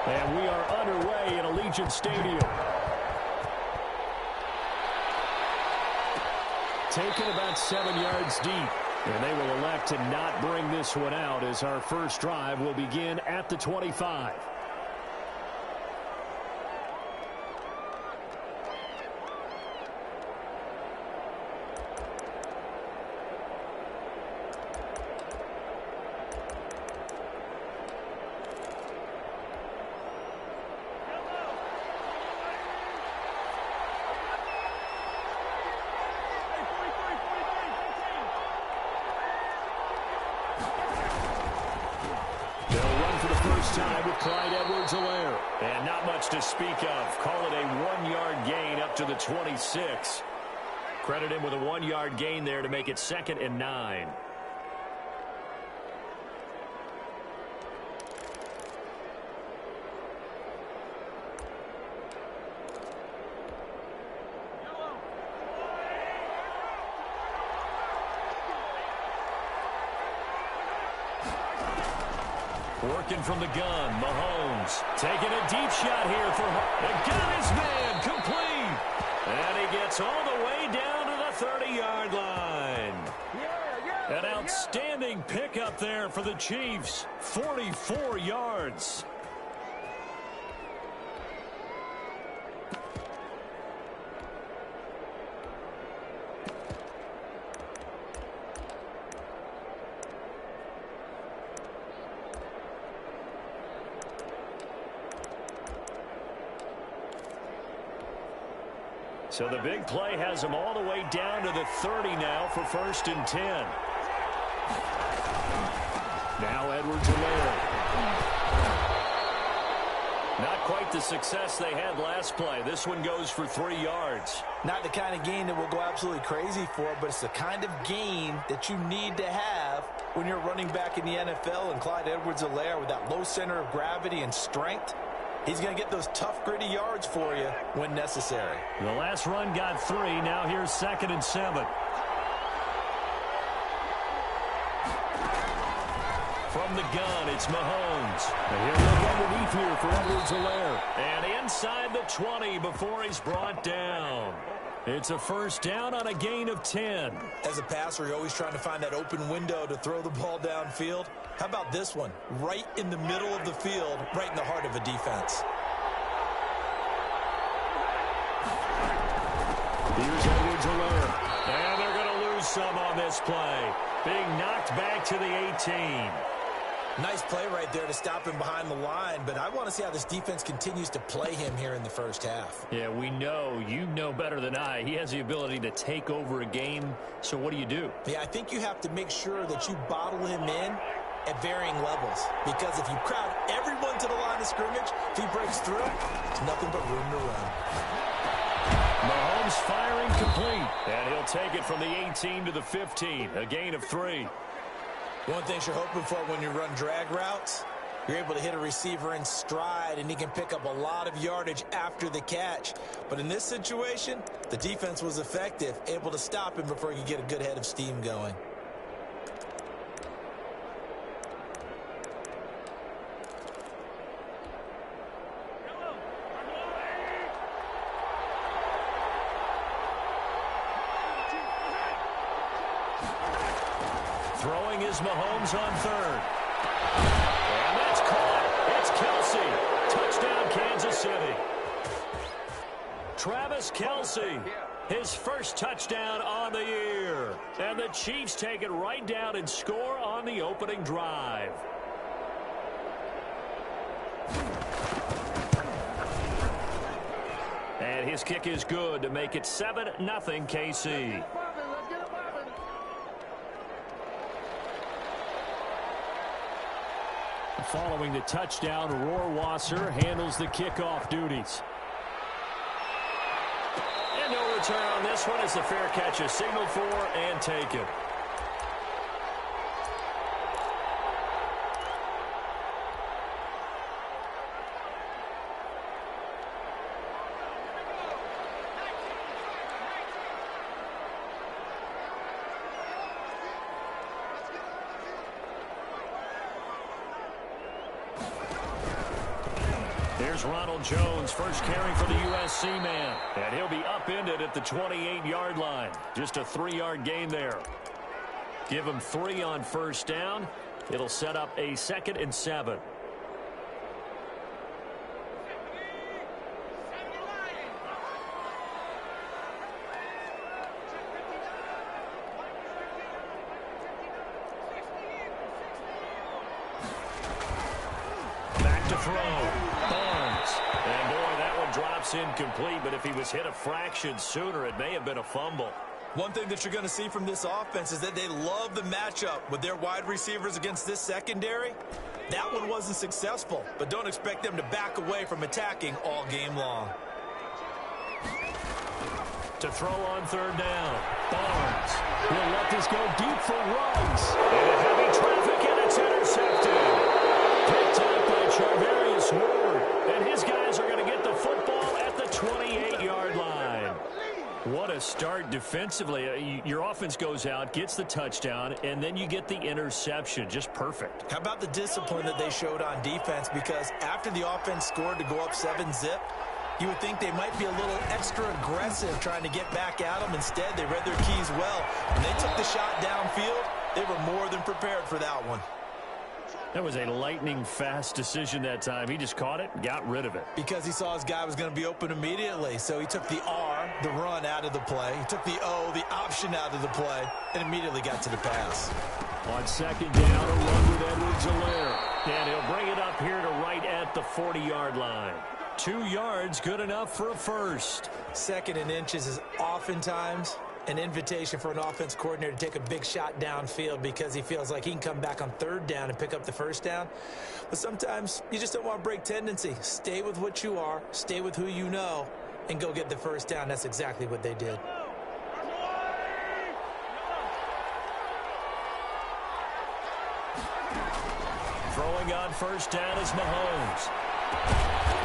And we are underway in Allegiant Stadium. Taken about 7 yards deep. And they will elect to not bring this one out as our first drive will begin at the 25. Time with KlyVertigo. And not much to speak of. Call it a 1-yard gain up to the 26. Credit him with a 1-yard gain there to make it 2nd and 9. Working from the gun, Mahomes taking a deep shot here for the gun is man complete, and he gets all the way down to the 30-yard line. An outstanding pickup there for the Chiefs, 44 yards. So the big play has him all the way down to the 30 now for 1st and 10. Now Edwards-Helaire. Not quite the success they had last play. This one goes for 3 yards. Not the kind of gain that we'll go absolutely crazy for, but it's the kind of gain that you need to have when you're running back in the NFL. And Clyde Edwards-Helaire, with that low center of gravity and strength, he's going to get those tough, gritty yards for you when necessary. The last run got 3. Now here's 2nd and 7. From the gun, it's Mahomes. And he'll look underneath here for Edwards-Helaire. And inside the 20 before he's brought down. It's a 1st down on a gain of 10. As a passer, you're always trying to find that open window to throw the ball downfield. How about this one? Right in the middle of the field, right in the heart of a defense. Here's Edwards-Helaire. And they're going to lose some on this play. Being knocked back to the 18. Nice play right there to stop him behind the line, but I want to see how this defense continues to play him here in the 1st half. Yeah, we know. You know better than I. He has the ability to take over a game, so what do you do? Yeah, I think you have to make sure that you bottle him in at varying levels, because if you crowd everyone to the line of scrimmage, if he breaks through, there's nothing but room to run. Mahomes firing complete, and he'll take it from the 18 to the 15, a gain of 3. One thing you're hoping for when you run drag routes, you're able to hit a receiver in stride, and he can pick up a lot of yardage after the catch. But in this situation, the defense was effective, able to stop him before he could get a good head of steam going. Throwing is Mahomes on 3rd. And that's caught. It's Kelce. Touchdown, Kansas City. Travis Kelce, his 1st touchdown on the year. And the Chiefs take it right down and score on the opening drive. And his kick is good to make it 7-0 KC. Following the touchdown, Rohrwasser handles the kickoff duties. And no return on this one as the fair catch is signaled for and taken. Here's Ronald Jones, first carry for the USC man. And he'll be upended at the 28-yard line. Just a 3-yard gain there. Give him 3 on first down. It'll set up a 2nd and 7. Back to throw. And boy, that one drops incomplete, but if he was hit a fraction sooner, it may have been a fumble. One thing that you're going to see from this offense is that they love the matchup with their wide receivers against this secondary. That one wasn't successful, but don't expect them to back away from attacking all game long. To throw on 3rd down. Barnes. He'll let this go deep for Ruggs. And heavy traffic, and it's intercepted. Picked up by Charvarius Ward. And his guys are going to get the football at the 28-yard line. What a start defensively. Your offense goes out, gets the touchdown, and then you get the interception. Just perfect. How about the discipline that they showed on defense? Because after the offense scored to go up 7-zip, you would think they might be a little extra aggressive trying to get back at them. Instead, they read their keys well. When they took the shot downfield, they were more than prepared for that one. That was a lightning-fast decision that time. He just caught it and got rid of it. Because he saw his guy was going to be open immediately. So he took the R, the run, out of the play. He took the O, the option, out of the play, and immediately got to the pass. On 2nd down, a run with Edwards-Helaire. And he'll bring it up here to right at the 40-yard line. 2 yards, good enough for a first. 2nd and inches is oftentimes an invitation for an offense coordinator to take a big shot downfield because he feels like he can come back on 3rd down and pick up the first down. But sometimes you just don't want to break tendency. Stay with what you are, stay with who you know, and go get the first down. That's exactly what they did. Throwing on first down is Mahomes.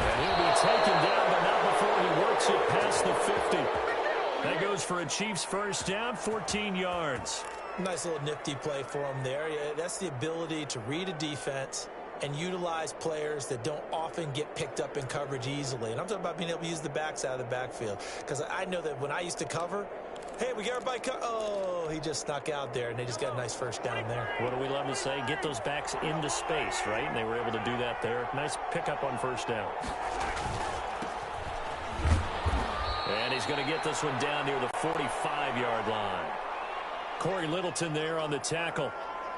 And he'll be taken down, but not before he works it past the 50. That goes for a Chiefs first down, 14 yards. Nice little nifty play for him there. Yeah, that's the ability to read a defense and utilize players that don't often get picked up in coverage easily. And I'm talking about being able to use the backs out of the backfield. Because I know that when I used to cover, hey, we got everybody oh, he just snuck out there, and they just got a nice first down there. What do we love to say? Get those backs into space, right? And they were able to do that there. Nice pickup on first down. And he's going to get this one down near the 45-yard line. Corey Littleton there on the tackle.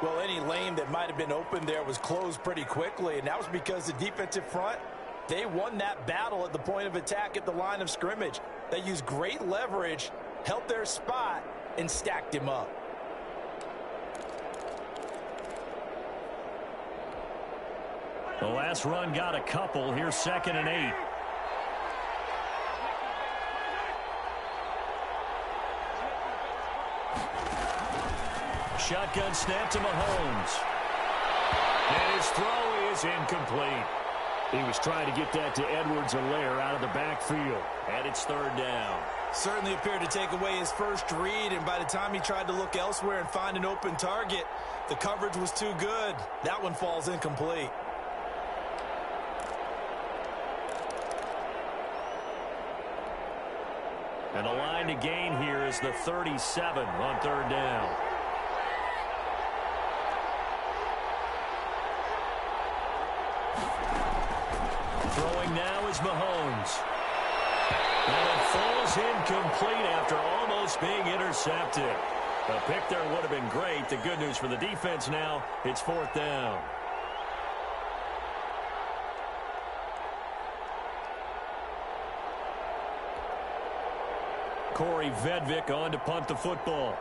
Well, any lane that might have been open there was closed pretty quickly, and that was because the defensive front, they won that battle at the point of attack at the line of scrimmage. They used great leverage, held their spot, and stacked him up. The last run got a couple. Here's 2nd and 8. Shotgun snap to Mahomes. And his throw is incomplete. He was trying to get that to Edwards-Helaire out of the backfield. And it's 3rd down. Certainly appeared to take away his first read, and by the time he tried to look elsewhere and find an open target, the coverage was too good. That one falls incomplete. And the line to gain here is the 37 on 3rd down. Throwing now is Mahomes. And it falls incomplete after almost being intercepted. A pick there would have been great. The good news for the defense now, it's 4th down. Corey Vedvik on to punt the football.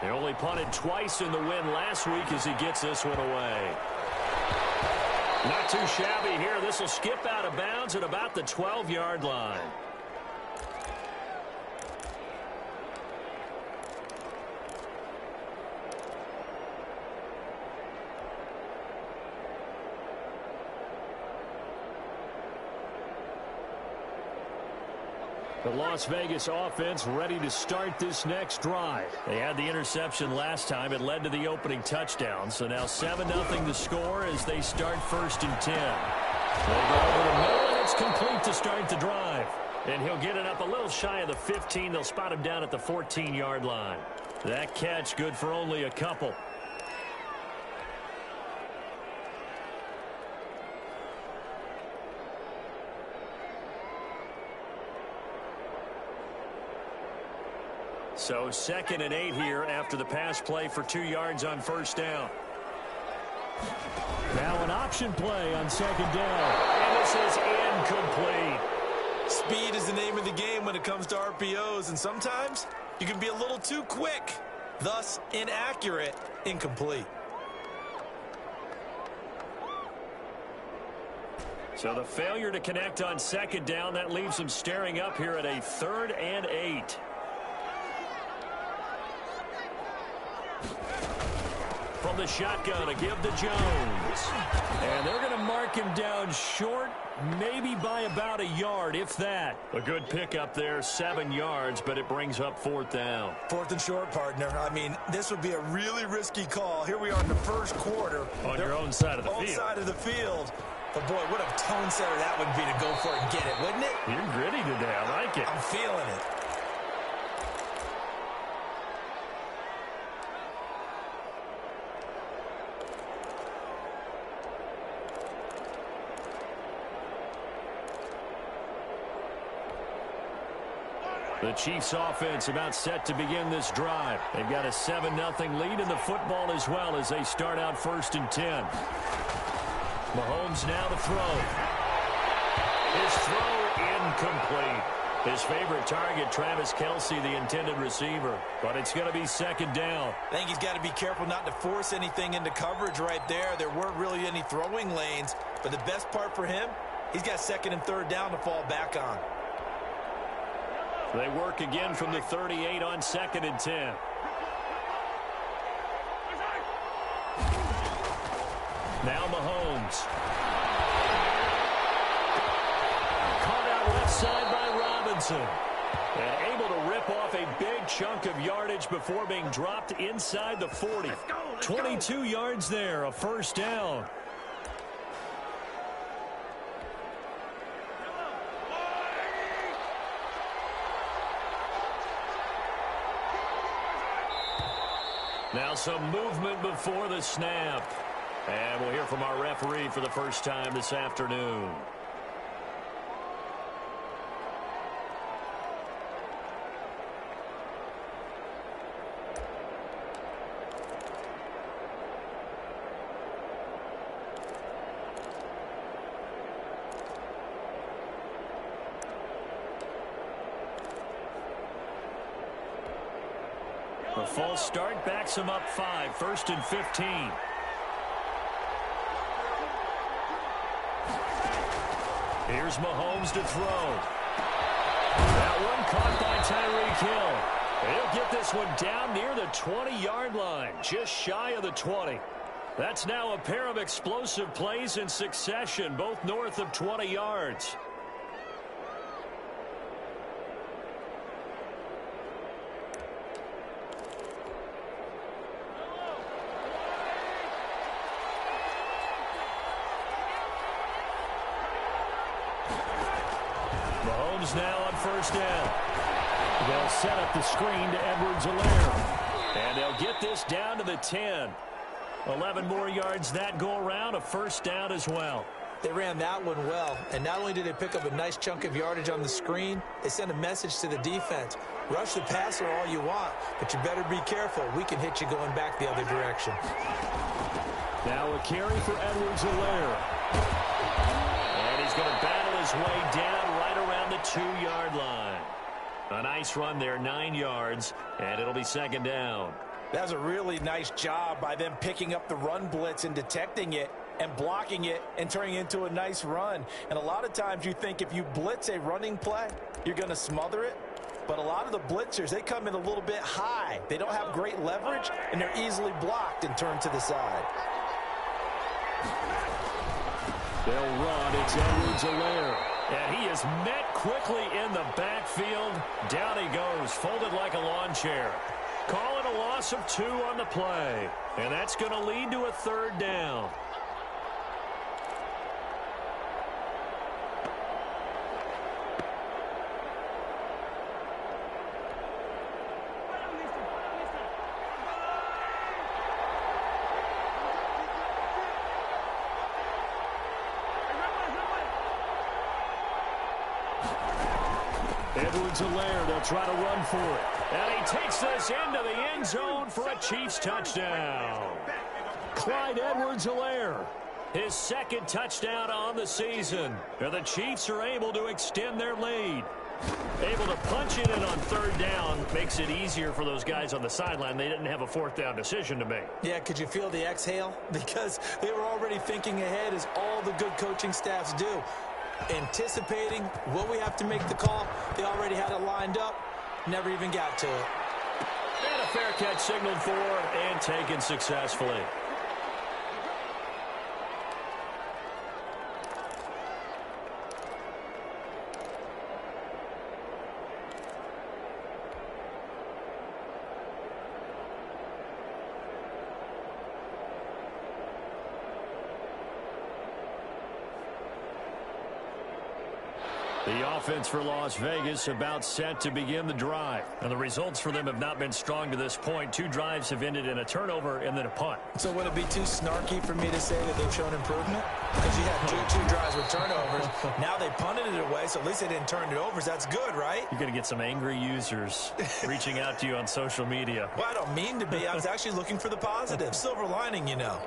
They only punted twice in the win last week as he gets this one away. Not too shabby here. This will skip out of bounds at about the 12-yard line. The Las Vegas offense ready to start this next drive. They had the interception last time. It led to the opening touchdown. So now 7-0 to score as they start 1st and 10. They go over the middle, and it's complete to start the drive. And he'll get it up a little shy of the 15. They'll spot him down at the 14-yard line. That catch good for only a couple. So 2nd and 8 here after the pass play for 2 yards on 1st down. Now an option play on 2nd down. And this is incomplete. Speed is the name of the game when it comes to RPOs, and sometimes you can be a little too quick. Thus, inaccurate, incomplete. So the failure to connect on 2nd down, that leaves them staring up here at a 3rd and 8. From the shotgun, a give to Jones. And they're going to mark him down short, maybe by about a yard, if that. A good pickup there, 7 yards, but it brings up 4th down. 4th and short, partner. I mean, this would be a really risky call. Here we are in the 1st quarter. On your own side of the field. Own side of the field. But, boy, what a tone setter that would be to go for it and get it, wouldn't it? You're gritty today. I like it. I'm feeling it. The Chiefs offense about set to begin this drive. They've got a 7-0 lead in the football as well as they start out 1st and 10. Mahomes now to throw. His throw incomplete. His favorite target, Travis Kelce, the intended receiver. But it's going to be 2nd down. I think he's got to be careful not to force anything into coverage right there. There weren't really any throwing lanes. But the best part for him, he's got 2nd and 3rd down to fall back on. They work again from the 38 on 2nd and 10. Now Mahomes. Caught out left side by Robinson. And able to rip off a big chunk of yardage before being dropped inside the 40. 22 yards there, a 1st down. Now some movement before the snap. And we'll hear from our referee for the first time this afternoon. The false start backs him up 5, 1st and 15. Here's Mahomes to throw. That one caught by Tyreek Hill. He'll get this one down near the 20-yard line, just shy of the 20. That's now a pair of explosive plays in succession, both north of 20 yards. Mahomes now on 1st down. They'll set up the screen to Edwards-Helaire. And they'll get this down to the 10. 11 more yards that go around, a 1st down as well. They ran that one well, and not only did they pick up a nice chunk of yardage on the screen, they sent a message to the defense. Rush the passer all you want, but you better be careful. We can hit you going back the other direction. Now a carry for Edwards-Helaire. And he's going to battle his way down right around the 2-yard line. A nice run there, 9 yards, and it'll be 2nd down. That was a really nice job by them picking up the run blitz and detecting it and blocking it and turning it into a nice run. And a lot of times you think if you blitz a running play, you're going to smother it. But a lot of the blitzers, they come in a little bit high. They don't have great leverage, and they're easily blocked and turned to the side. They'll run. It's Edwards-Helaire. And he is met quickly in the backfield. Down he goes, folded like a lawn chair. Call it a loss of 2 on the play. And that's going to lead to a 3rd down. Edwards-Helaire, they'll try to run for it. And he takes this into the end zone for a Chiefs touchdown. Clyde Edwards-Helaire, his 2nd touchdown on the season. And the Chiefs are able to extend their lead. Able to punch it in on 3rd down makes it easier for those guys on the sideline. They didn't have a 4th down decision to make. Yeah, could you feel the exhale? Because they were already thinking ahead, as all the good coaching staffs do. Anticipating, will we have to make the call? They already had it lined up, never even got to it. And a fair catch signaled for and taken successfully. The offense for Las Vegas about set to begin the drive. And the results for them have not been strong to this point. 2 drives have ended in a turnover and then a punt. So would it be too snarky for me to say that they've shown improvement? Because you had two drives with turnovers. Now they punted it away, so at least they didn't turn it over. So that's good, right? You're going to get some angry users reaching out to you on social media. Well, I don't mean to be. I was actually looking for the positive. Silver lining, you know.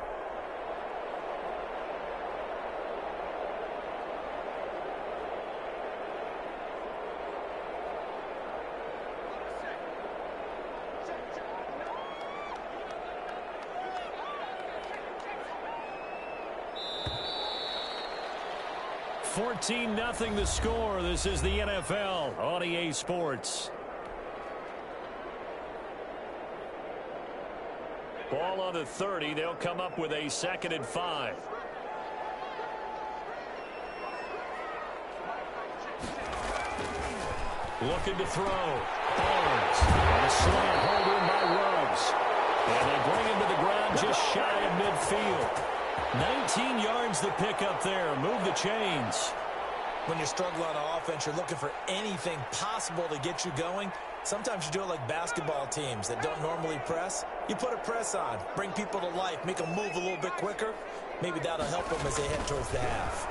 Nothing the score. This is the NFL on EA Sports. Ball on the 30. They'll come up with a 2nd and 5. Looking to throw. Barnes. And a slant hold in by Ruggs. And they bring him to the ground just shy of midfield. 19 yards the pick up there. Move the chains. When you struggle on offense, you're looking for anything possible to get you going. Sometimes you do it like basketball teams that don't normally press. You put a press on, bring people to life, make them move a little bit quicker. Maybe that'll help them as they head towards the half.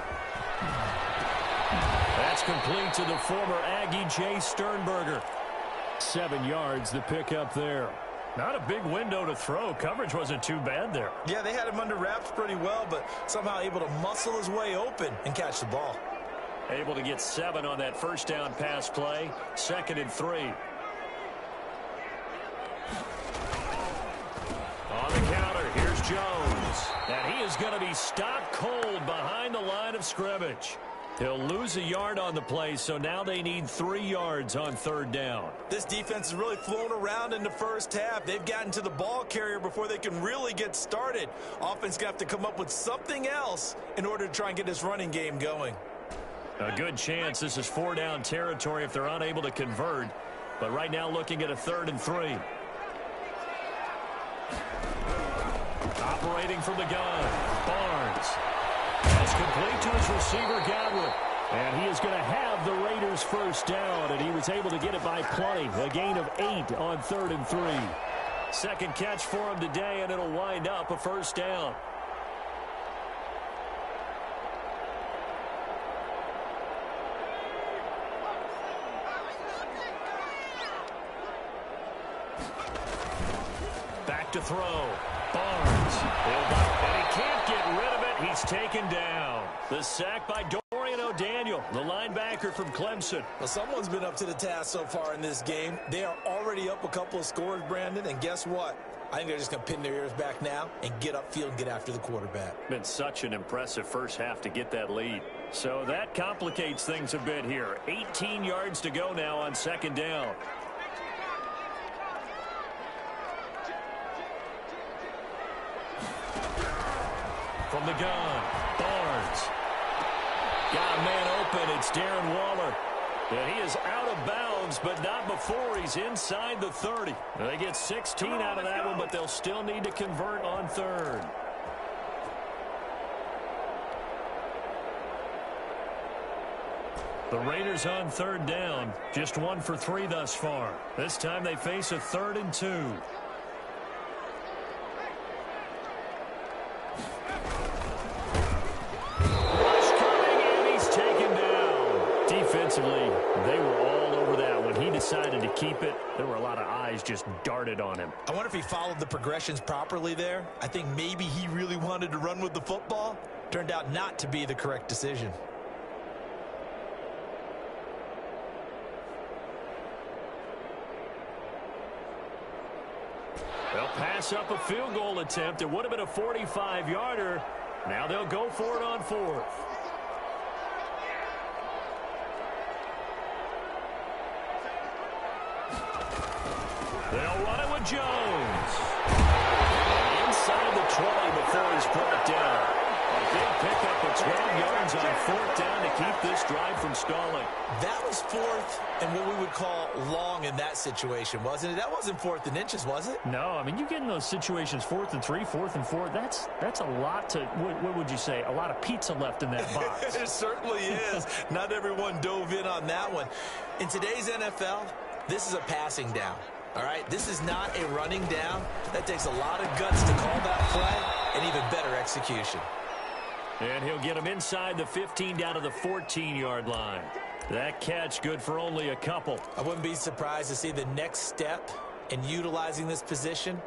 That's complete to the former Aggie Jay Sternberger. 7 yards the pick up there. Not a big window to throw. Coverage wasn't too bad there. Yeah, they had him under wraps pretty well, but somehow able to muscle his way open and catch the ball. Able to get 7 on that 1st down pass play. 2nd and 3. On the counter, here's Jones. And he is going to be stopped cold behind the line of scrimmage. He'll lose a yard on the play, so now they need 3 yards on 3rd down. This defense has really flown around in the first half. They've gotten to the ball carrier before they can really get started. Offense going to have to come up with something else in order to try and get this running game going. A good chance this is 4 down territory if they're unable to convert. But right now looking at a 3rd and 3. Operating from the gun. Barnes. That's complete to his receiver, Godwin. And he is going to have the Raiders' 1st down, and he was able to get it by plenty. A gain of 8 on 3rd and 3. 2nd catch for him today, and it'll wind up a 1st down. Back to throw. Barnes. And he can't get rid of it. He's taken down. The sack by Dorian O'Daniel, the linebacker from Clemson. Well, someone's been up to the task so far in this game. They are already up a couple of scores, Brandon, and guess what? I think they're just going to pin their ears back now and get upfield and get after the quarterback. Been such an impressive first half to get that lead. So that complicates things a bit here. 18 yards to go now on 2nd down. From the gun, Barnes. Got a man open. It's Darren Waller. And he is out of bounds, but not before he's inside the 30. They get 16 out of that one, but they'll still need to convert on third. The Raiders on third down, just 1 for 3 thus far. This time they face a 3rd and 2. Rush coming, and he's taken down. Defensively, they were all over that. When he decided to keep it, there were a lot of eyes just darted on him. I wonder if he followed the progressions properly there. I think maybe he really wanted to run with the football. Turned out not to be the correct decision. They'll pass up a field goal attempt. It would have been a 45-yarder. Now they'll go for it on 4th. They'll run it with Jones. Inside the 20 before he's brought down. A big pickup of 12 yards on 4th down to keep this drive from stalling. That was 4th and what we would call long in that situation, wasn't it? That wasn't 4th and inches, was it? No, I mean, you get in those situations 4th and 3, 4th and 4. That's a lot to, what would you say, a lot of pizza left in that box. It certainly is. Not everyone dove in on that one. In today's NFL, this is a passing down. All right, this is not a running down. That takes a lot of guts to call that play and even better execution. And he'll get him inside the 15 down to the 14-yard line. That catch good for only a couple. I wouldn't be surprised to see the next step in utilizing this position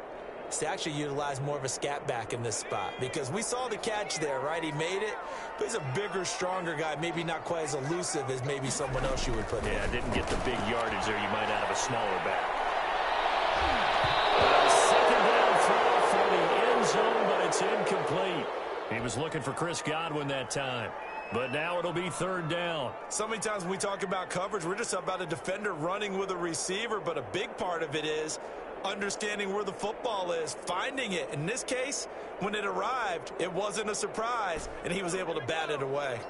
is to actually utilize more of a scat back in this spot. Because we saw the catch there, right? He made it. But he's a bigger, stronger guy. Maybe not quite as elusive as maybe someone else you would put in. Yeah, didn't get the big yardage there. You might out of a smaller back. Second down throw for the end zone, but it's incomplete. He was looking for Chris Godwin that time. But now it'll be 3rd down. So many times when we talk about coverage, we're just about a defender running with a receiver, but a big part of it is understanding where the football is, finding it. In this case, when it arrived, it wasn't a surprise, and he was able to bat it away.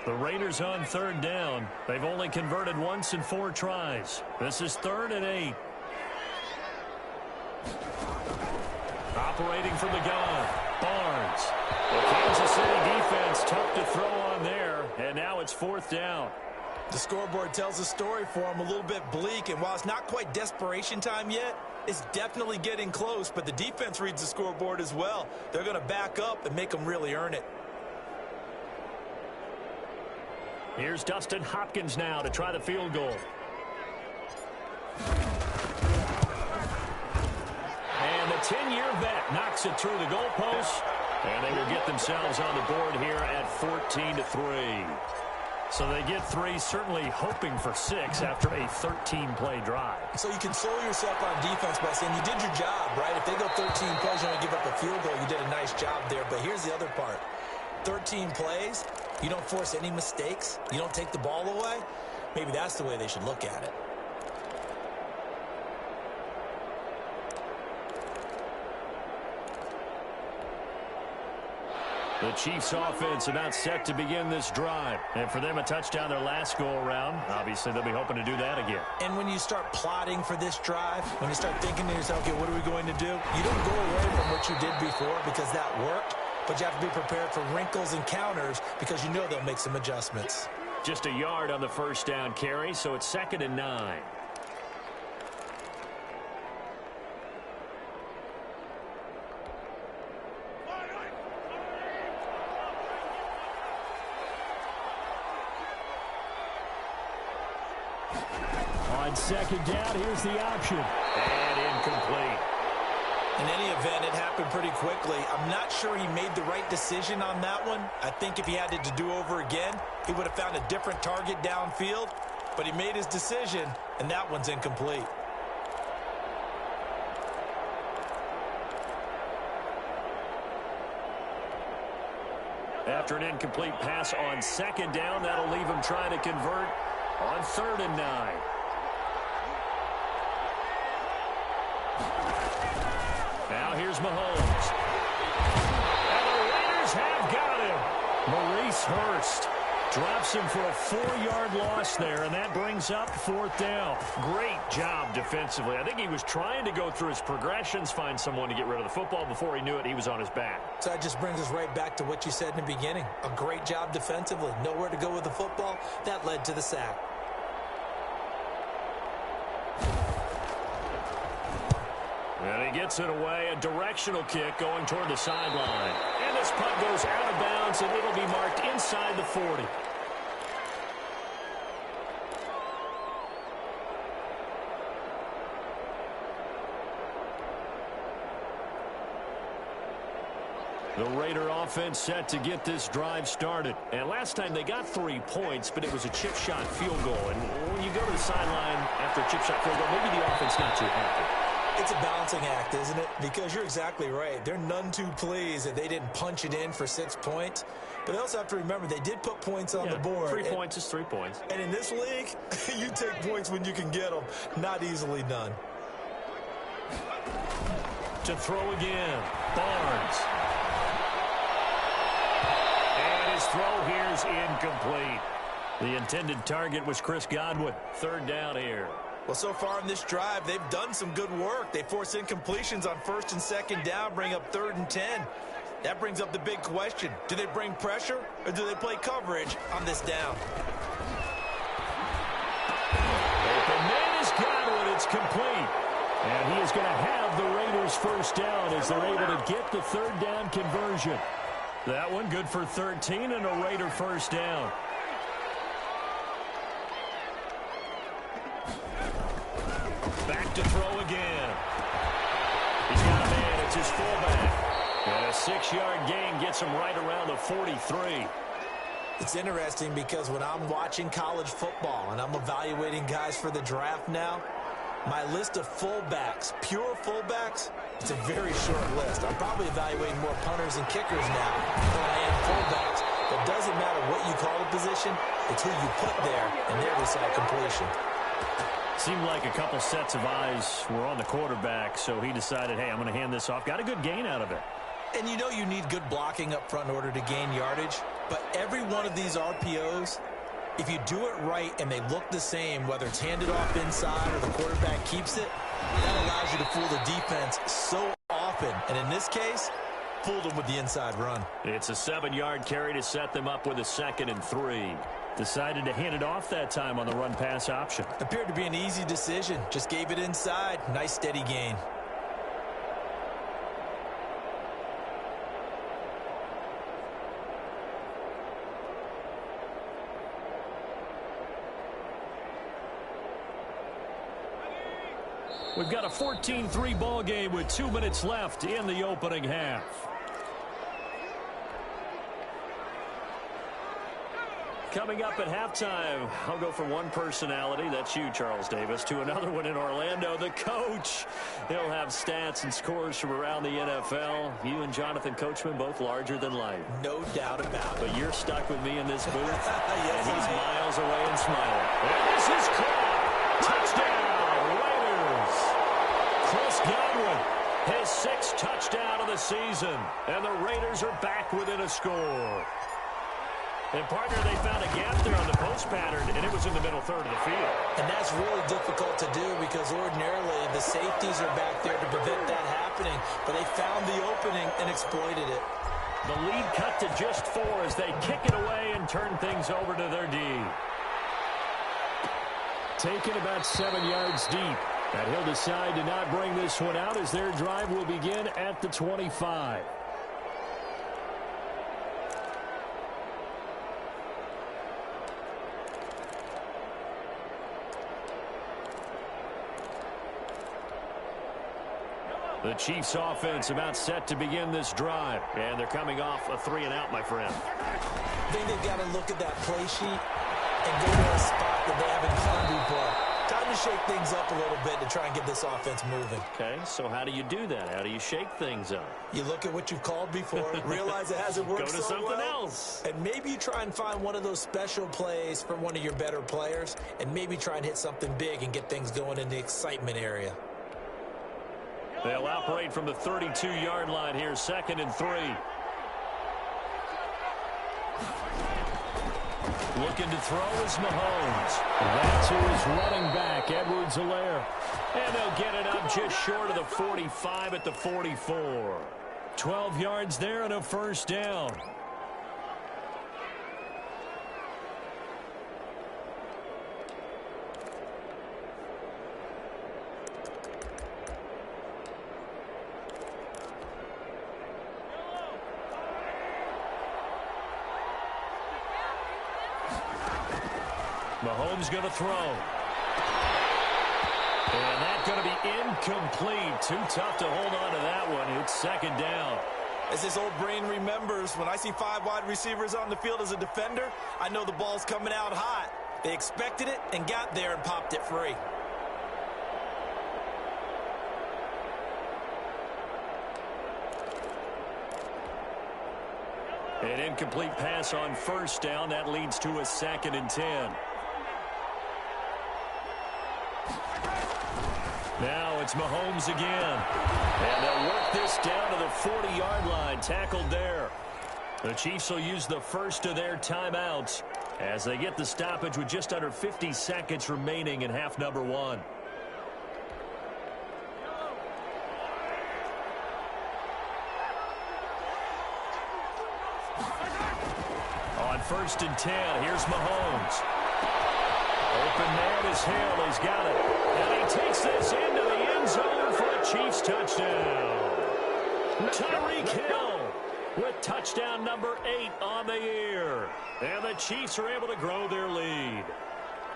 The Raiders on 3rd down. They've only converted once in 4 tries. This is 3rd and 8. Operating from the gun, Barnes. The Kansas City defense tough to throw on there, and now it's 4th down. The scoreboard tells a story for him, a little bit bleak, and while it's not quite desperation time yet, it's definitely getting close, but the defense reads the scoreboard as well. They're going to back up and make them really earn it. Here's Dustin Hopkins now to try the field goal. And the 10-year vet knocks it through the goalpost, and they will get themselves on the board here at 14-3. So they get 3, certainly hoping for 6 after a 13-play drive. So you console yourself on defense by saying you did your job, right? If they go 13 plays, you only give up a field goal, you did a nice job there. But here's the other part. 13 plays, you don't force any mistakes, you don't take the ball away. Maybe that's the way they should look at it. The Chiefs offense about set to begin this drive. And for them, a touchdown their last go-around. Obviously, they'll be hoping to do that again. And when you start plotting for this drive, when you start thinking to yourself, okay, what are we going to do? You don't go away from what you did before because that worked, but you have to be prepared for wrinkles and counters because you know they'll make some adjustments. Just a yard on the first down carry, so it's 2nd and 9. On 2nd down, here's the option. And incomplete. In any event, it happened pretty quickly. I'm not sure he made the right decision on that one. I think if he had it to do over again, he would have found a different target downfield. But he made his decision, and that one's incomplete. After an incomplete pass on 2nd down, that'll leave him trying to convert on 3rd and 9. Now here's Mahomes. And the Raiders have got him. Maurice Hurst Drops him for a 4-yard loss there, and that brings up 4th down. Great job defensively. I think he was trying to go through his progressions, find someone to get rid of the football. Before he knew it, he was on his back. So that just brings us right back to what you said in the beginning. A great job defensively. Nowhere to go with the football. That led to the sack. And he gets it away. A directional kick going toward the sideline. And this punt goes out of bounds, and it'll be marked inside the 40. The Raider offense set to get this drive started. And last time they got 3 points, but it was a chip shot field goal. And when you go to the sideline after a chip shot field goal, maybe the offense not too happy. It's a balancing act, isn't it? Because you're exactly right. They're none too pleased that they didn't punch it in for 6 points. But they also have to remember they did put points on the board. 3 points is 3 points. And in this league, you take points when you can get them. Not easily done. To throw again. Barnes. And his throw here is incomplete. The intended target was Chris Godwin. 3rd down here. Well, so far in this drive, they've done some good work. They force incompletions on 1st and 2nd down, bring up 3rd and 10. That brings up the big question. Do they bring pressure, or do they play coverage on this down? Open man is Godwin. It's complete. And he is going to have the Raiders' 1st down as they're able to get the 3rd down conversion. That one good for 13 and a Raider 1st down. Back to throw again. He's got a man. It's his fullback. And a 6-yard gain gets him right around the 43. It's interesting because when I'm watching college football and I'm evaluating guys for the draft now, my list of fullbacks, pure fullbacks, it's a very short list. I'm probably evaluating more punters and kickers now than I am fullbacks. It doesn't matter what you call the position. It's who you put there, and there decide completion. Seemed like a couple sets of eyes were on the quarterback, so he decided, hey, I'm going to hand this off. Got a good gain out of it. And you know you need good blocking up front in order to gain yardage, but every one of these RPOs, if you do it right and they look the same, whether it's handed off inside or the quarterback keeps it, that allows you to fool the defense so often. And in this case, fooled them with the inside run. It's a 7-yard carry to set them up with a 2nd and 3. Decided to hand it off that time on the run-pass option. Appeared to be an easy decision. Just gave it inside. Nice, steady gain. We've got a 14-3 ball game with 2 minutes left in the opening half. Coming up at halftime, I'll go from one personality, that's you, Charles Davis, to another one in Orlando, the coach. He'll have stats and scores from around the NFL. You and Jonathan Coachman both larger than life. No doubt about it. But you're stuck with me in this booth, yes, and he's miles away and smiling. And this is caught. Touchdown, Raiders. Chris Godwin, his 6th touchdown of the season, and the Raiders are back within a score. And, partner, they found a gap there on the post pattern, and it was in the middle third of the field. And that's really difficult to do because ordinarily the safeties are back there to prevent that happening. But they found the opening and exploited it. The lead cut to just 4 as they kick it away and turn things over to their D. Taken about 7 yards deep. And he'll decide to not bring this one out as their drive will begin at the 25. The Chiefs offense about set to begin this drive. And they're coming off a 3-and-out, my friend. I think they've got to look at that play sheet and go to a spot that they haven't gone before. Time to shake things up a little bit to try and get this offense moving. Okay, so how do you do that? How do you shake things up? You look at what you've called before, realize it hasn't worked so well. Go to something else. And maybe you try and find one of those special plays from one of your better players, and maybe try and hit something big and get things going in the excitement area. They'll operate from the 32-yard line here, 2nd and 3. Looking to throw is Mahomes. That's who is running back, Edwards-Helaire. And they'll get it up just short of the 45 at the 44. 12 yards there and a first down. Mahomes going to throw. And that's going to be incomplete. Too tough to hold on to that one. It's second down. As his old brain remembers, when I see 5 wide receivers on the field as a defender, I know the ball's coming out hot. They expected it and got there and popped it free. An incomplete pass on first down. That leads to a 2nd and 10. Now it's Mahomes again. And they'll work this down to the 40-yard line. Tackled there. The Chiefs will use the first of their timeouts as they get the stoppage with just under 50 seconds remaining in half number 1. On 1st and 10, here's Mahomes. Open man is Hill. He's got it. And he takes this into the end zone for a Chiefs touchdown. Tyreek Hill with touchdown number 8 on the year. And the Chiefs are able to grow their lead.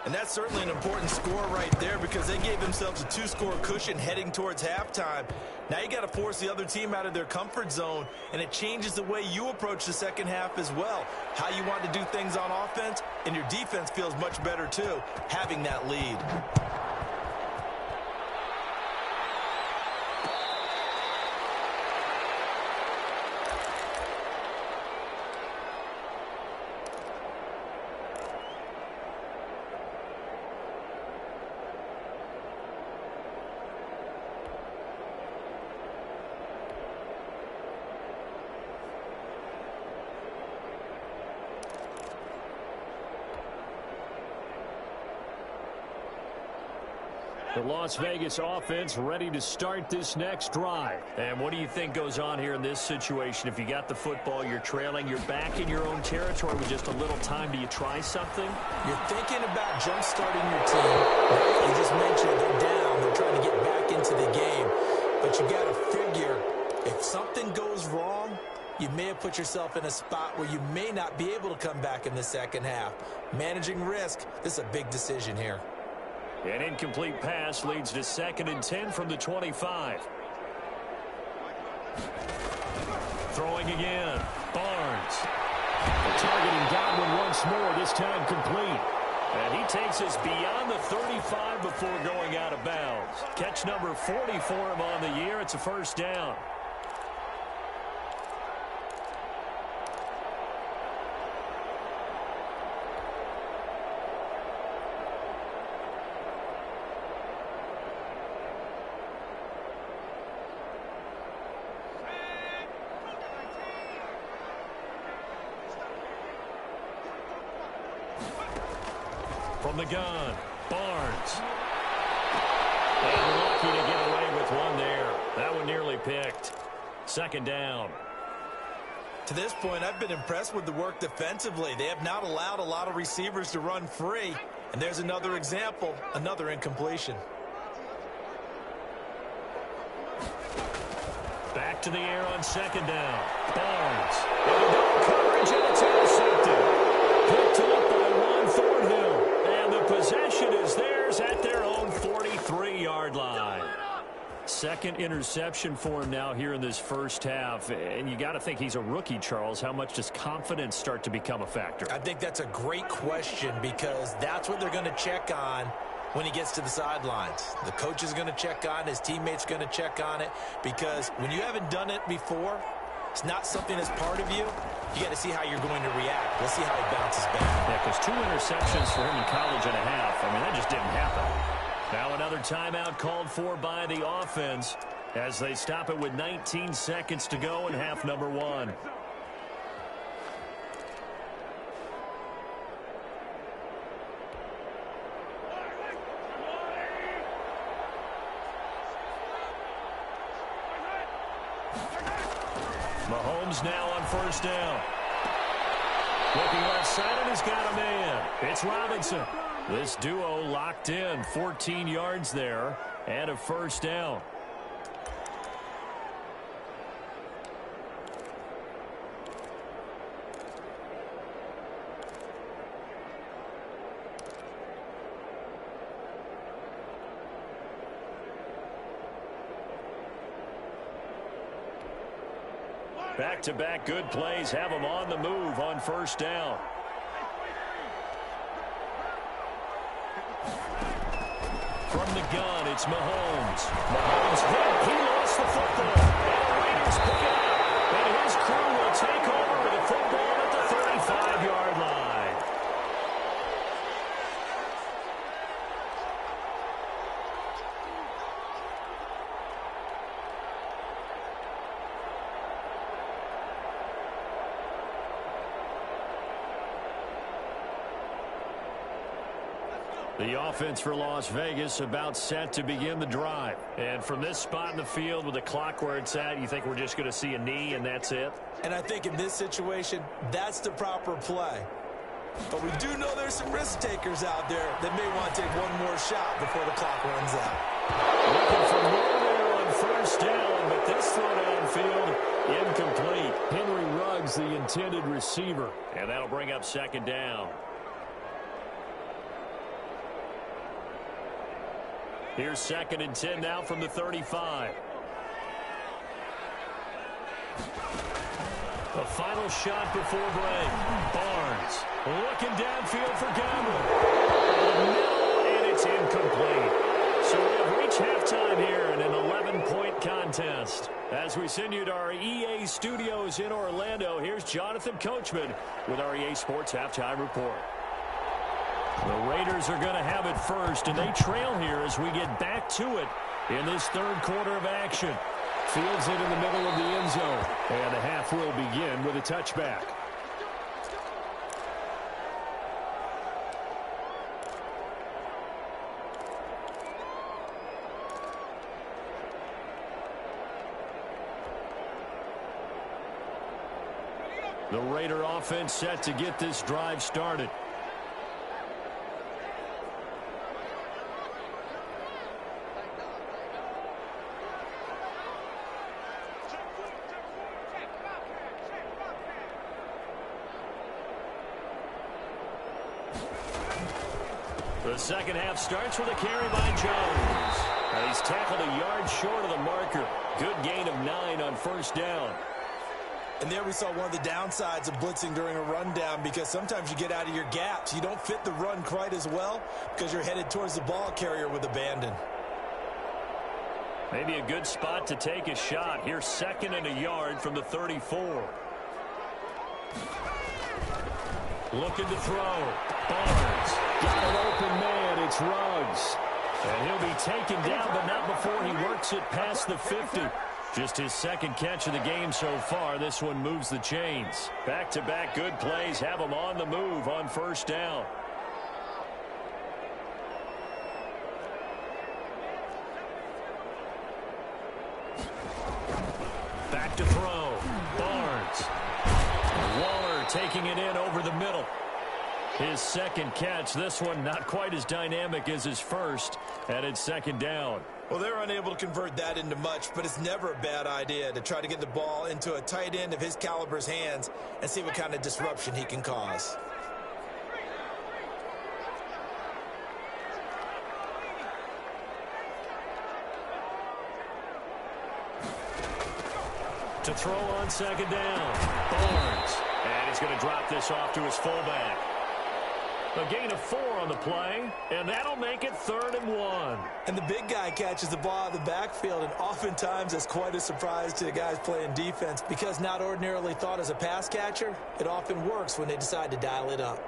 And that's certainly an important score right there because they gave themselves a 2-score cushion heading towards halftime. Now you got to force the other team out of their comfort zone, and it changes the way you approach the second half as well. How you want to do things on offense, and your defense feels much better too, having that lead. The Las Vegas offense ready to start this next drive. And what do you think goes on here in this situation? If you got the football, you're trailing, you're back in your own territory with just a little time. Do you try something? You're thinking about jump-starting your team. You just mentioned they're down. They're trying to get back into the game. But you got to figure if something goes wrong, you may have put yourself in a spot where you may not be able to come back in the second half. Managing risk, this is a big decision here. An incomplete pass leads to 2nd and 10 from the 25. Throwing again. Barnes. Targeting Godwin once more, this time complete. And he takes us beyond the 35 before going out of bounds. Catch number 40 for him on the year. It's a first down. From the gun, Barnes. And lucky to get away with one there. That one nearly picked. 2nd down. To this point, I've been impressed with the work defensively. They have not allowed a lot of receivers to run free. And there's another example, another incompletion. Back to the air on 2nd down. Barnes. And no coverage, and it's intercepted. Picked up by Juan Thornhill. And the possession is theirs at their own 43-yard line. 2nd interception for him now here in this first half. And you got to think he's a rookie, Charles. How much does confidence start to become a factor? I think that's a great question because that's what they're going to check on when he gets to the sidelines. The coach is going to check on it. His teammates going to check on it because when you haven't done it before, it's not something that's part of you. You got to see how you're going to react. We'll see how he bounces back. Yeah, because 2 interceptions for him in college and a half. I mean, that just didn't happen. Now another timeout called for by the offense as they stop it with 19 seconds to go in half number 1. Mahomes now on first down. Looking left side, and he's got a man. It's Robinson. This duo locked in, 14 yards there, and a first down. Back-to-back good plays have them on the move on first down. From the gun, it's Mahomes. Mahomes hit. He lost the football. And the Raiders pick it up. And his crew will take over with the football at the 35-yard line. The offense for Las Vegas about set to begin the drive. And from this spot in the field with the clock where it's at, you think we're just going to see a knee and that's it? And I think in this situation, that's the proper play. But we do know there's some risk takers out there that may want to take one more shot before the clock runs out. Looking for more there on first down, but this throw downfield incomplete. Henry Ruggs, the intended receiver. And that'll bring up second down. Here's 2nd and 10 now from the 35. The final shot before break. Barnes looking downfield for Gamble. No, and it's incomplete. So we have reached halftime here in an 11-point contest. As we send you to our EA studios in Orlando, here's Jonathan Coachman with our EA Sports Halftime Report. The Raiders are going to have it first, and they trail here as we get back to it in this third quarter of action. Fields it in the middle of the end zone, and the half will begin with a touchback. The Raider offense set to get this drive started. The second half starts with a carry by Jones. And he's tackled a yard short of the marker. Good gain of 9 on first down. And there we saw one of the downsides of blitzing during a rundown, because sometimes you get out of your gaps. You don't fit the run quite as well because you're headed towards the ball carrier with abandon. Maybe a good spot to take a shot. Here's 2nd and a yard from the 34. Looking to throw. Barnes got an open man. It's Ruggs. And he'll be taken down, but not before he works it past the 50. Just his 2nd catch of the game so far. This one moves the chains. Back-to-back good plays have him on the move on first down. Back to throw. Barnes. Waller taking it in over the middle. His 2nd catch. This one not quite as dynamic as his first, and it's 2nd down. Well, they're unable to convert that into much, but it's never a bad idea to try to get the ball into a tight end of his caliber's hands and see what kind of disruption he can cause. To throw on 2nd down. Barnes. And he's going to drop this off to his fullback. A gain of 4 on the play, and that'll make it 3rd and 1. And the big guy catches the ball out of the backfield, and oftentimes that's quite a surprise to the guys playing defense, because not ordinarily thought as a pass catcher, it often works when they decide to dial it up.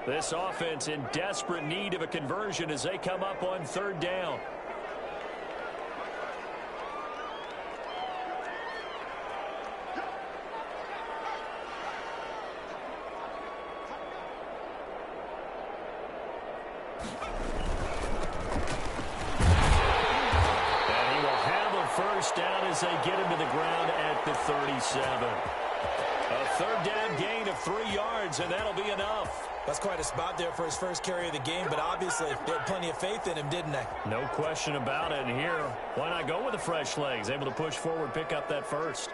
This offense in desperate need of a conversion as they come up on 3rd down. they get him to the ground at the 37. A third down gain of 3 yards, and that'll be enough. That's quite a spot there for his first carry of the game, but obviously they had plenty of faith in him, didn't they? No question about it. And here, why not go with the fresh legs? Able to push forward, pick up that first.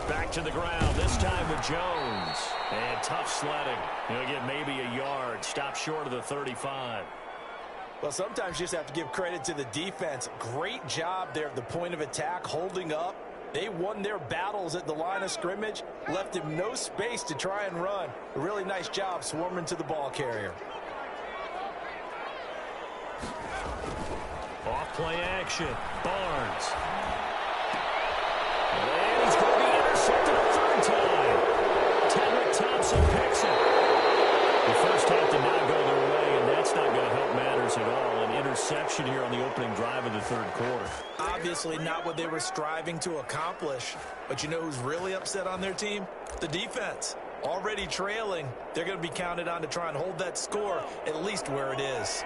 Back to the ground, this time with Jones. And tough sledding. He'll get maybe a yard. Stop short of the 35. Well, sometimes you just have to give credit to the defense. Great job there at the point of attack, holding up. They won their battles at the line of scrimmage, left him no space to try and run. A really nice job swarming to the ball carrier. Off play action. Barnes. And he's going to be intercepted a third time. Tedrick Thompson picks it. The first half did not go their way, and that's not going to help matters at all. An interception here on the opening drive of the third quarter. Obviously not what they were striving to accomplish. But you know who's really upset on their team? The defense. Already trailing. They're going to be counted on to try and hold that score at least where it is.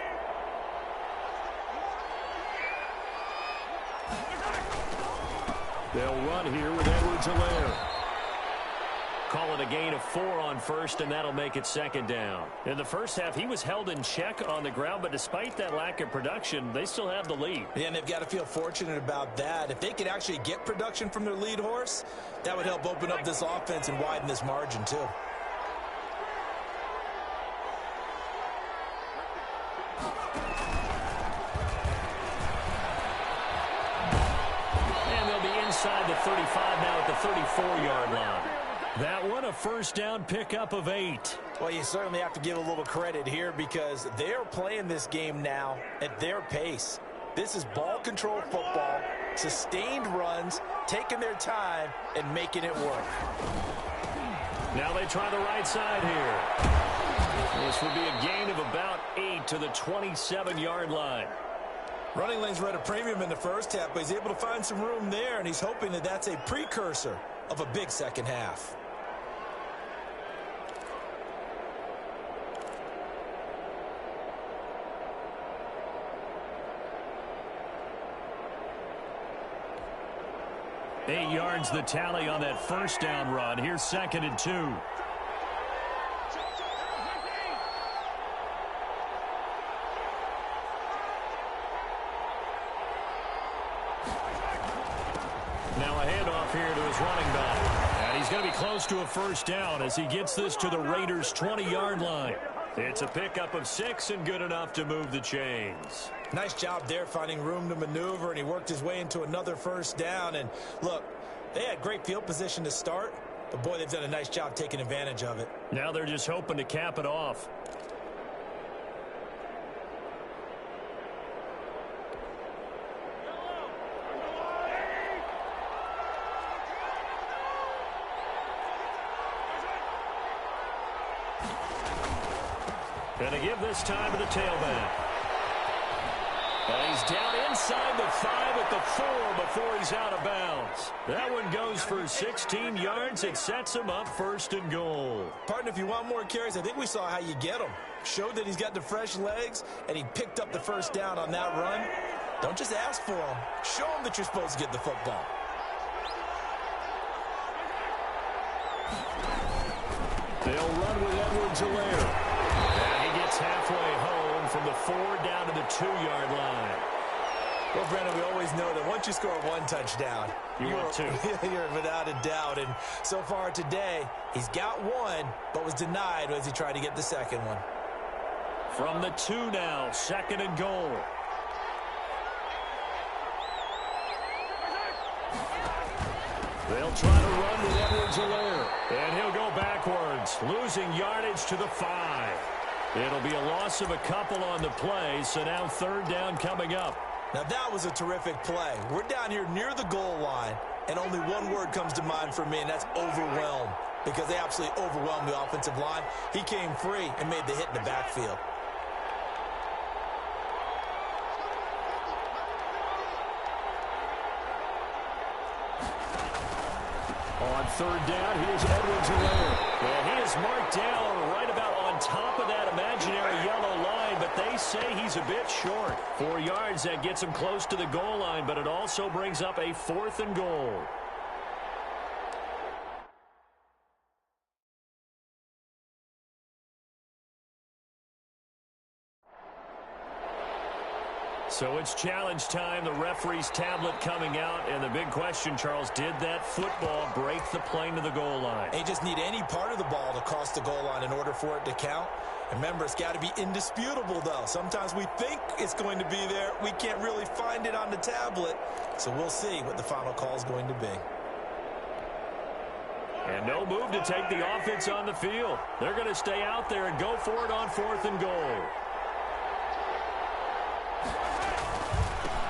They'll run here with Edwards-Helaire. Call it a gain of 4 on first, and that'll make it second down. In the first half, he was held in check on the ground, but despite that lack of production, they still have the lead. Yeah, and they've got to feel fortunate about that. If they could actually get production from their lead horse, that would help open up this offense and widen this margin, too. Inside the 35 now at the 34-yard line. That one a first down pickup of 8. Well, you certainly have to give a little credit here because they're playing this game now at their pace. This is ball control football, sustained runs, taking their time and making it work. Now they try the right side here. This would be a gain of about 8 to the 27-yard line. Running lanes were at a premium in the first half, but he's able to find some room there, and he's hoping that that's a precursor of a big second half. Eight yards the tally on that first down run. Here's 2nd and 2. Now a handoff here to his running back. And he's going to be close to a first down as he gets this to the Raiders' 20-yard line. It's a pickup of 6 and good enough to move the chains. Nice job there finding room to maneuver, and he worked his way into another first down. And look, they had great field position to start, but boy, they've done a nice job taking advantage of it. Now they're just hoping to cap it off. And to give this time to the tailback. And he's down inside the 5 at the 4 before he's out of bounds. That one goes for 16 yards. It sets him up 1st and goal. Partner, if you want more carries, I think we saw how you get them. Showed that he's got the fresh legs, and he picked up the first down on that run. Don't just ask for them. Show them that you're supposed to get the football. They'll run with Edwards-Helaire. Halfway home from the 4 down to the 2-yard line. Well, Brandon, we always know that once you score 1 touchdown, you want 2. You're without a doubt. And so far today, he's got 1, but was denied as he tried to get the second one. From the 2 now, 2nd and goal. They'll try to run with Edwards-Helaire. And he'll go backwards, losing yardage to the 5. It'll be a loss of a couple on the play, so now 3rd down coming up. Now that was a terrific play. We're down here near the goal line, and only one word comes to mind for me, and that's overwhelmed, because they absolutely overwhelmed the offensive line. He came free and made the hit in the backfield. On third down, here's Edwards-Helaire. And he is marked down right about on top of that imaginary yellow line, but they say he's a bit short. 4 yards, that gets him close to the goal line, but it also brings up a 4th and goal. So it's challenge time. The referee's tablet coming out. And the big question, Charles, did that football break the plane to the goal line? They just need any part of the ball to cross the goal line in order for it to count. Remember, it's got to be indisputable, though. Sometimes we think it's going to be there. We can't really find it on the tablet. So we'll see what the final call is going to be. And no move to take the offense on the field. They're going to stay out there and go for it on 4th and goal.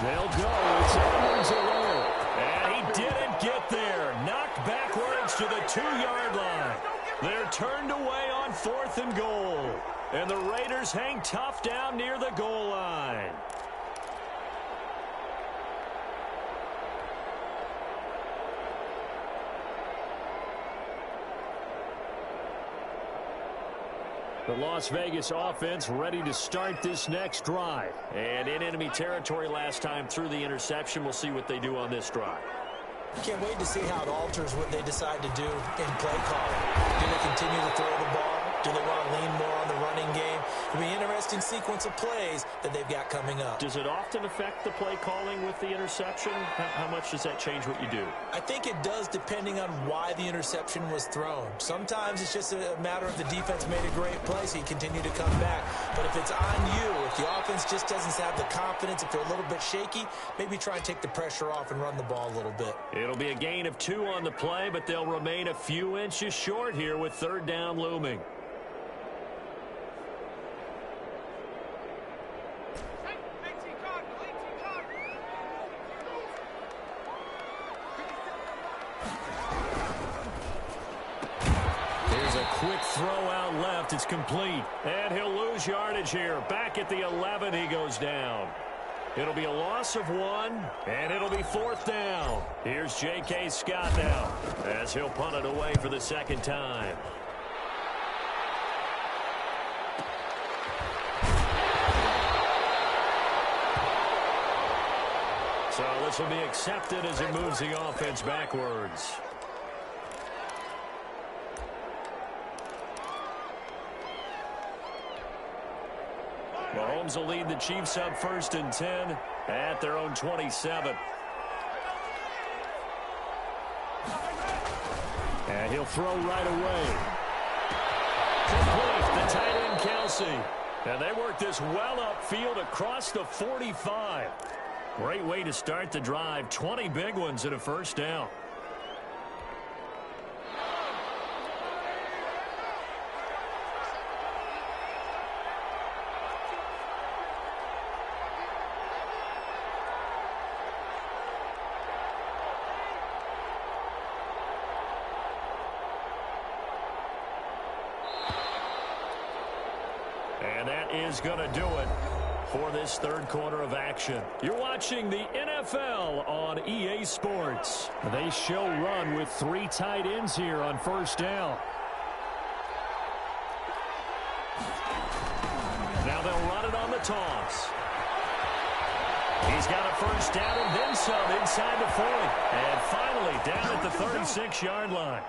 They'll go. It's Edwards-Helaire. And he didn't get there. Knocked backwards to the 2-yard line. They're turned away on 4th and goal. And the Raiders hang tough down near the goal line. The Las Vegas offense ready to start this next drive. And in enemy territory last time through the interception. We'll see what they do on this drive. Can't wait to see how it alters what they decide to do in play calling. Do they continue to throw the ball? Do they want to lean more on the running game? It'll be an interesting sequence of plays that they've got coming up. Does it often affect the play calling with the interception? How much does that change what you do? I think it does, depending on why the interception was thrown. Sometimes it's just a matter of the defense made a great play, so you continue to come back. But if it's on you, if the offense just doesn't have the confidence, if they're a little bit shaky, maybe try and take the pressure off and run the ball a little bit. It'll be a gain of 2 on the play, but they'll remain a few inches short here with 3rd down looming. Quick throw out left. It's complete. And he'll lose yardage here. Back at the 11, he goes down. It'll be a loss of 1, and it'll be 4th down. Here's J.K. Scott now as he'll punt it away for the 2nd time. So this will be accepted as it moves the offense backwards. Mahomes will lead the Chiefs up 1st and 10 at their own 27. And he'll throw right away. Complete. The tight end, Kelsey. And they work this well upfield across the 45. Great way to start the drive. 20 big ones and a 1st down. And that is going to do it for this 3rd quarter of action. You're watching the NFL on EA Sports. They show run with 3 tight ends here on 1st down. Now they'll run it on the toss. He's got a 1st down and then some inside the 40. And finally down at the 36-yard line.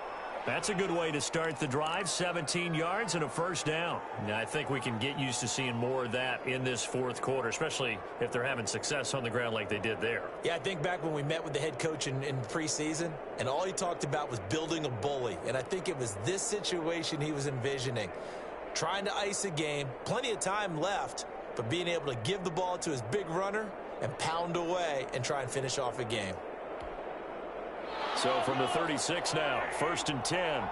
That's a good way to start the drive. 17 yards and a 1st down. Now, I think we can get used to seeing more of that in this 4th quarter, especially if they're having success on the ground like they did there. Yeah, I think back when we met with the head coach in preseason, and all he talked about was building a bully. And I think it was this situation he was envisioning. Trying to ice a game, plenty of time left, but being able to give the ball to his big runner and pound away and try and finish off a game. So from the 36 now, 1st and 10.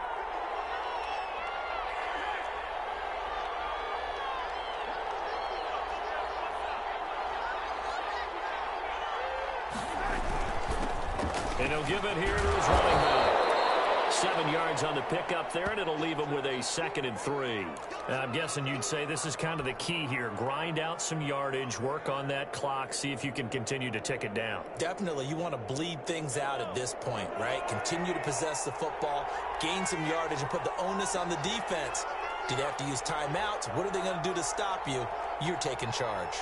And he'll give it here to his running back. 7 yards on the pickup there, and it'll leave him with a 2nd and 3. I'm guessing you'd say this is kind of the key here. Grind out some yardage, work on that clock, see if you can continue to tick it down. Definitely, you want to bleed things out at this point, right? Continue to possess the football, gain some yardage, and put the onus on the defense. Do they have to use timeouts? What are they going to do to stop you? You're taking charge.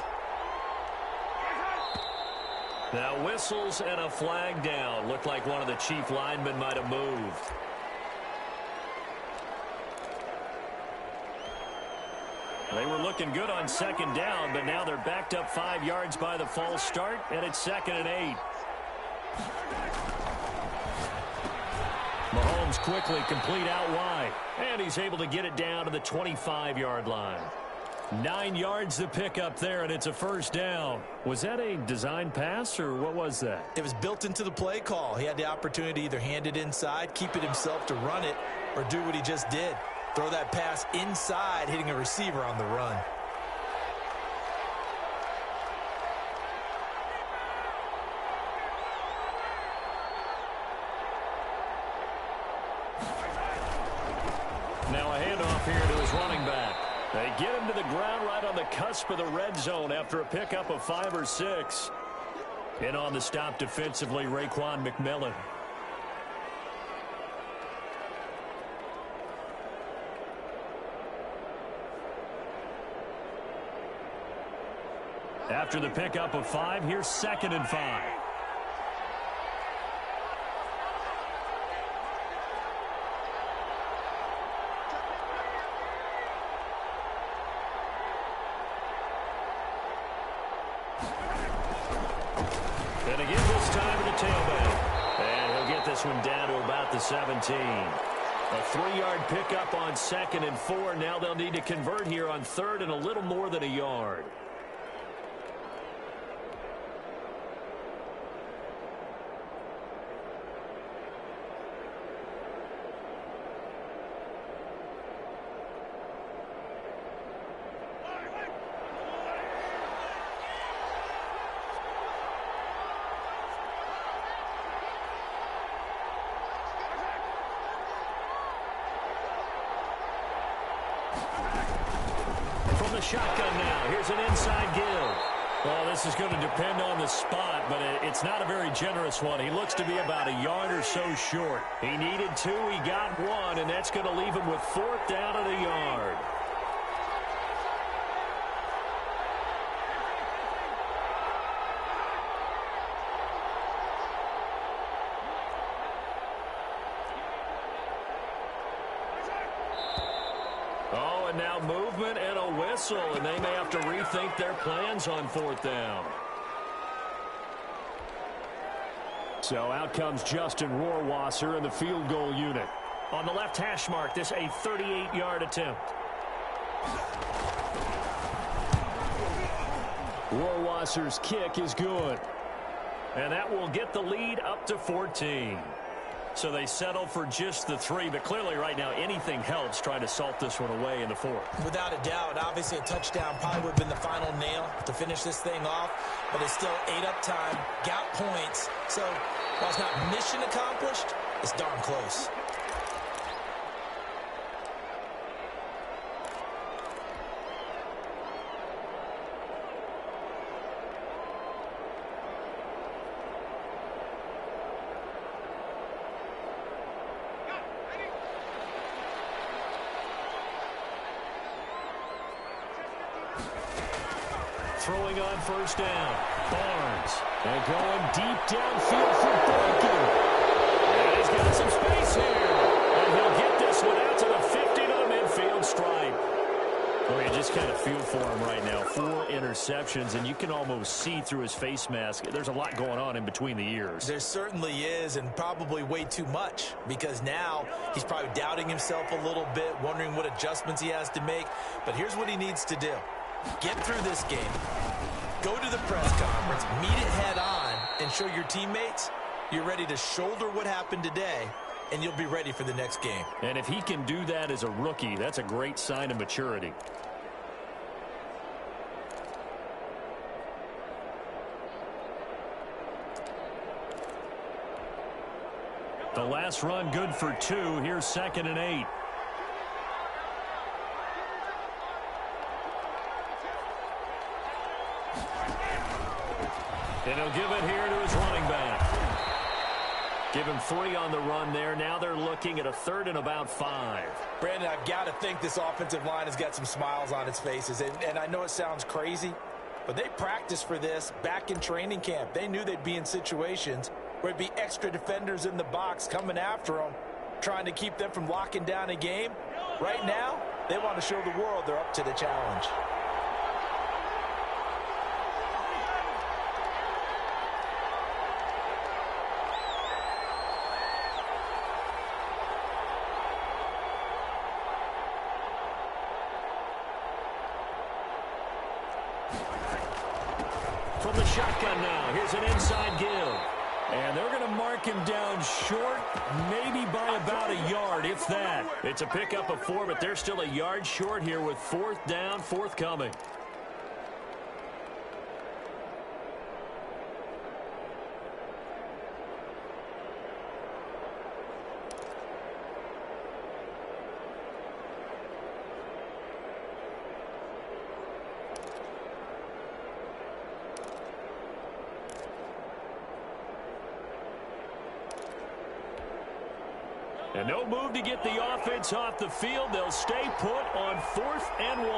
Now whistles and a flag down. Looked like one of the chief linemen might have moved. They were looking good on 2nd down, but now they're backed up 5 yards by the false start, and it's 2nd and 8. Mahomes quickly complete out wide, and he's able to get it down to the 25-yard line. 9 yards to pick up there, and it's a 1st down. Was that a design pass, or what was that? It was built into the play call. He had the opportunity to either hand it inside, keep it himself to run it, or do what he just did. Throw that pass inside, hitting a receiver on the run. Now a handoff here to his running back. They get him to the ground right on the cusp of the red zone after a pickup of 5 or 6. In on the stop defensively, Raekwon McMillan. After the pickup of 5, here's 2nd and 5. And again this time to the tailback. And he'll get this one down to about the 17. A 3-yard pickup on 2nd and 4. Now they'll need to convert here on 3rd and a little more than a yard. Shotgun now. Here's an inside give. Well, this is going to depend on the spot, but it's not a very generous one. He looks to be about a yard or so short. He needed 2. He got 1, and that's going to leave him with 4th down at a yard. Oh, and now movement and a whistle, and they may have to rethink their plans on 4th down. So out comes Justin Rohrwasser in the field goal unit. On the left hash mark, this a 38-yard attempt. Rohrwasser's kick is good. And that will get the lead up to 14. So they settle for just the 3, but clearly right now anything helps trying to salt this one away in the 4th. Without a doubt, obviously a touchdown probably would have been the final nail to finish this thing off, but it's still 8 up time, got points. So while it's not mission accomplished, it's darn close. Throwing on 1st down. Barnes. And going deep downfield for Boykin. And he's got some space here. And he'll get this one out to the 50 to the midfield stripe. Well, you just kind of feel for him right now. 4 interceptions, and you can almost see through his face mask. There's a lot going on in between the ears. There certainly is, and probably way too much, because now he's probably doubting himself a little bit, wondering what adjustments he has to make. But here's what he needs to do. Get through this game, go to the press conference, meet it head on, and show your teammates you're ready to shoulder what happened today, and you'll be ready for the next game. And if he can do that as a rookie, that's a great sign of maturity. The last run good for 2. Here's 2nd and 8. And he'll give it here to his running back. Give him 3 on the run there. Now they're looking at a 3rd and about 5. Brandon, I've got to think this offensive line has got some smiles on its faces. And I know it sounds crazy, but they practiced for this back in training camp. They knew they'd be in situations where there'd be extra defenders in the box coming after them, trying to keep them from locking down a game. Right now, they want to show the world they're up to the challenge. From the shotgun now, here's an inside give. And they're going to mark him down short, maybe by about a yard, if that. It's a pickup of 4, but they're still a yard short here with 4th down, forthcoming. And no move to get the offense off the field. They'll stay put on 4th and 1.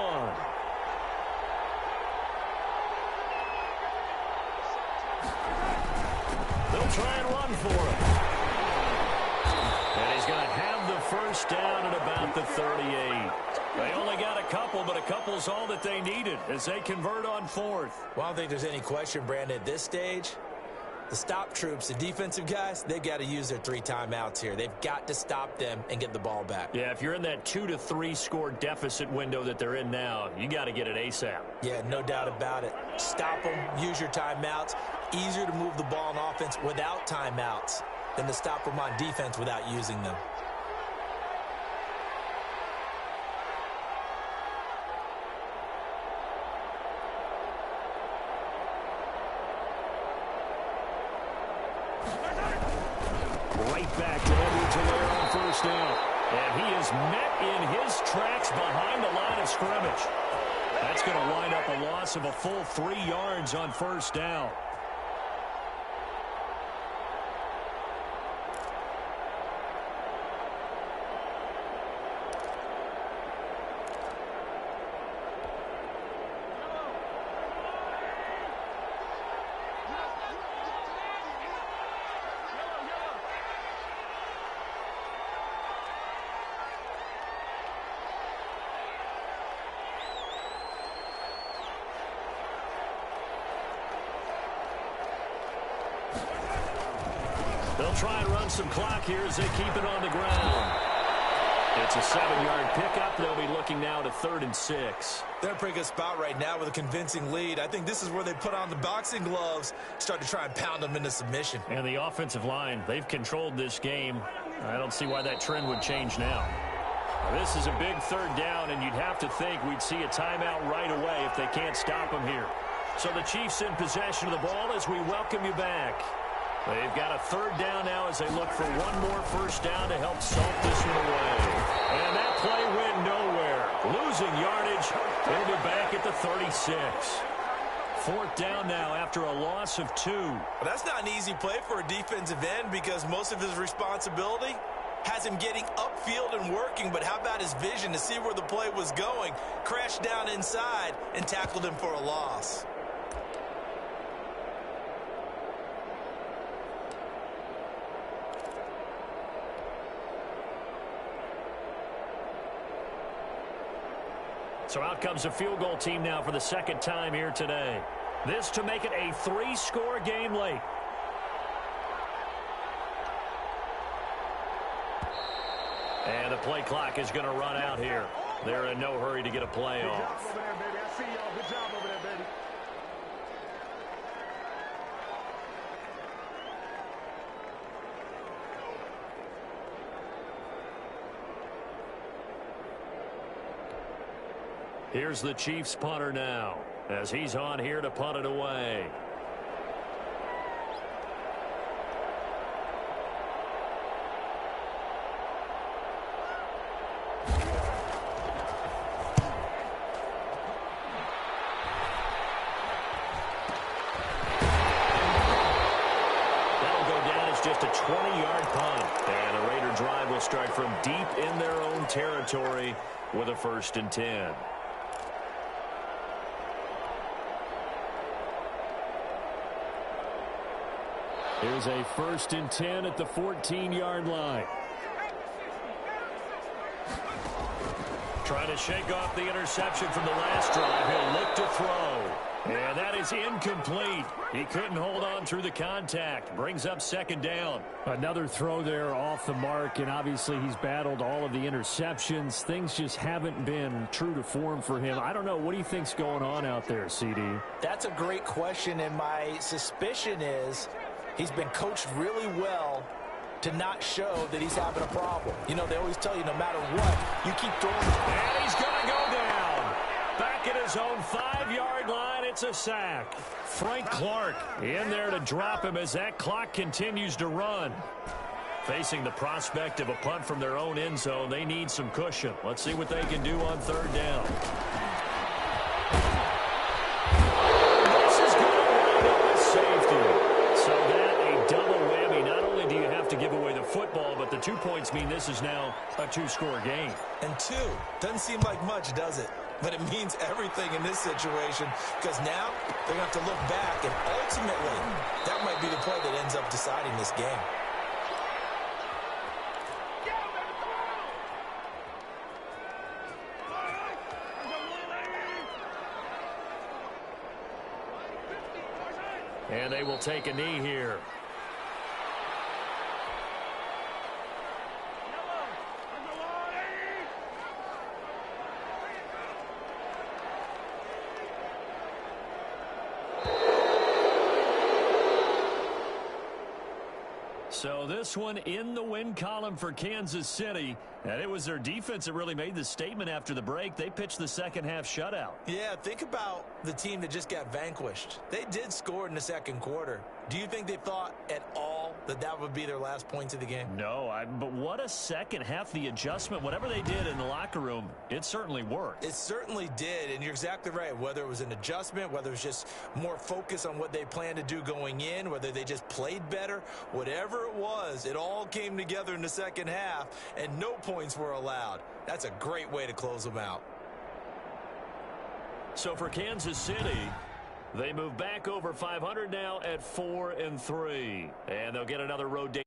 They'll try and run for it. And he's going to have the 1st down at about the 38. They only got a couple, but a couple's all that they needed as they convert on 4th. Well, I don't think there's any question, Brandon, at this stage. The stop troops, the defensive guys, they've got to use their 3 timeouts here. They've got to stop them and get the ball back. Yeah, if you're in that 2 to 3 score deficit window that they're in now, you got to get it ASAP. Yeah, no doubt about it. Stop them, use your timeouts. Easier to move the ball on offense without timeouts than to stop them on defense without using them. Back to Edwards-Helaire on 1st down. And he is met in his tracks behind the line of scrimmage. That's going to wind up a loss of a full 3 yards on 1st down. They'll try and run some clock here as they keep it on the ground. It's a 7-yard pickup. They'll be looking now to 3rd and 6. They're in a pretty good spot right now with a convincing lead. I think this is where they put on the boxing gloves, start to try and pound them into submission. And the offensive line, they've controlled this game. I don't see why that trend would change now. This is a big 3rd down, and you'd have to think we'd see a timeout right away if they can't stop them here. So the Chiefs in possession of the ball as we welcome you back. They've got a 3rd down now as they look for one more 1st down to help salt this one away. And that play went nowhere. Losing yardage. They'll be back at the 36. 4th down now after a loss of 2. Well, that's not an easy play for a defensive end because most of his responsibility has him getting upfield and working, but how about his vision to see where the play was going, crashed down inside, and tackled him for a loss. So out comes a field goal team now for the 2nd time here today. This to make it a 3-score game late. And the play clock is going to run out here. They're in no hurry to get a play off. Good job over there, baby. Here's the Chiefs punter now as he's on here to punt it away. a 20-yard punt. And the Raider drive will start from deep in their own territory with a 1st and 10. Here's a 1st and 10 at the 14-yard line. Trying to shake off the interception from the last drive. He'll look to throw. And that is incomplete. He couldn't hold on through the contact. Brings up 2nd down. Another throw there off the mark, and obviously he's battled all of the interceptions. Things just haven't been true to form for him. I don't know. What do you think's going on out there, CD? That's a great question, and my suspicion is he's been coached really well to not show that he's having a problem. You know, they always tell you no matter what, you keep throwing. And he's going to go down. Back at his own 5-yard line, it's a sack. Frank Clark in there to drop him as that clock continues to run. Facing the prospect of a punt from their own end zone, they need some cushion. Let's see what they can do on 3rd down. This is going to wind up with safety. So that a double whammy. Not only do you have to give away the football, but the 2 points mean this is now a 2-score game. And 2 doesn't seem like much, does it? But it means everything in this situation, because now they're going to have to look back, and ultimately that might be the play that ends up deciding this game. And they will take a knee here. So this one in the win column for Kansas City. And it was their defense that really made the statement after the break. They pitched the second-half shutout. Yeah, think about the team that just got vanquished. They did score in the 2nd quarter. Do you think they thought at all that that would be their last points of the game? No, but what a second half. The adjustment, whatever they did in the locker room, it certainly worked. It certainly did, and you're exactly right. Whether it was an adjustment, whether it was just more focus on what they planned to do going in, whether they just played better, whatever it was, it all came together in the 2nd half, and no points were allowed. That's a great way to close them out. So for Kansas City, they move back over 500 now at 4-3, and they'll get another road day.